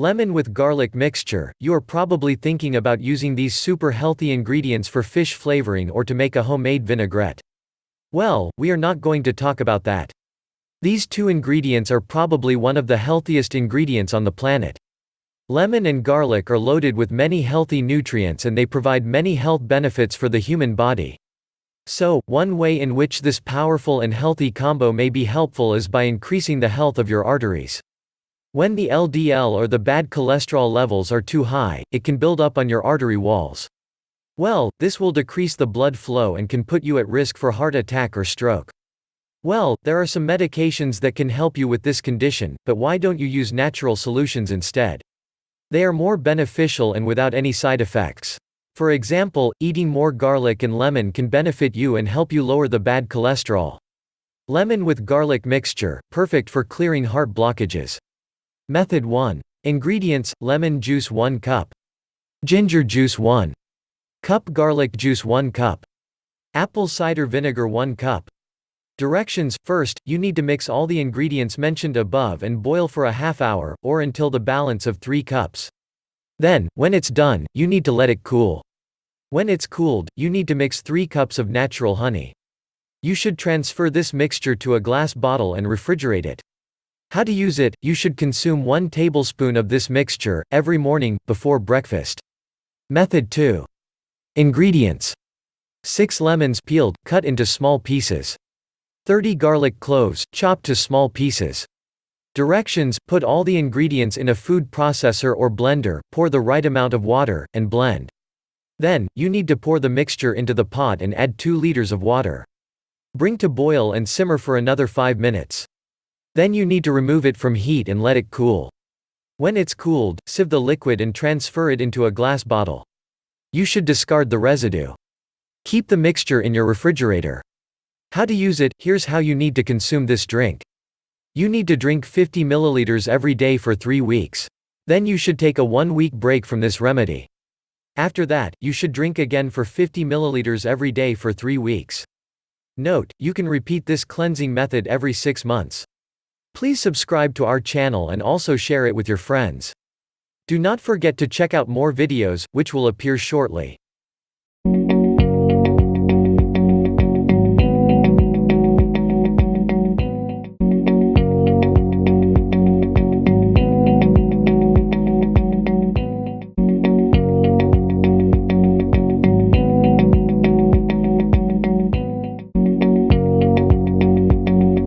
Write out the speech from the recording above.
Lemon with garlic mixture. You are probably thinking about using these super healthy ingredients for fish flavoring or to make a homemade vinaigrette. Well, we are not going to talk about that. These two ingredients are probably one of the healthiest ingredients on the planet. Lemon and garlic are loaded with many healthy nutrients and they provide many health benefits for the human body. So, one way in which this powerful and healthy combo may be helpful is by increasing the health of your arteries. When the LDL or the bad cholesterol levels are too high, it can build up on your artery walls. Well, this will decrease the blood flow and can put you at risk for heart attack or stroke. Well, there are some medications that can help you with this condition, but why don't you use natural solutions instead? They are more beneficial and without any side effects. For example, eating more garlic and lemon can benefit you and help you lower the bad cholesterol. Lemon with garlic mixture, perfect for clearing heart blockages. Method 1. Ingredients: lemon juice 1 cup. Ginger juice 1 cup. Garlic juice 1 cup. Apple cider vinegar 1 cup. Directions: first, you need to mix all the ingredients mentioned above and boil for a half hour, or until the balance of 3 cups. Then, when it's done, you need to let it cool. When it's cooled, you need to mix 3 cups of natural honey. You should transfer this mixture to a glass bottle and refrigerate it. How to use it: you should consume 1 tablespoon of this mixture every morning, before breakfast. Method 2. Ingredients: 6 lemons peeled, cut into small pieces. 30 garlic cloves, chopped to small pieces. Directions: put all the ingredients in a food processor or blender, pour the right amount of water, and blend. Then, you need to pour the mixture into the pot and add 2 liters of water. Bring to boil and simmer for another 5 minutes. Then you need to remove it from heat and let it cool. When it's cooled, sieve the liquid and transfer it into a glass bottle. You should discard the residue. Keep the mixture in your refrigerator. How to use it: here's how you need to consume this drink. You need to drink 50 milliliters every day for 3 weeks. Then you should take a 1-week break from this remedy. After that, you should drink again for 50 milliliters every day for 3 weeks. Note: you can repeat this cleansing method every 6 months. Please subscribe to our channel and also share it with your friends. Do not forget to check out more videos, which will appear shortly.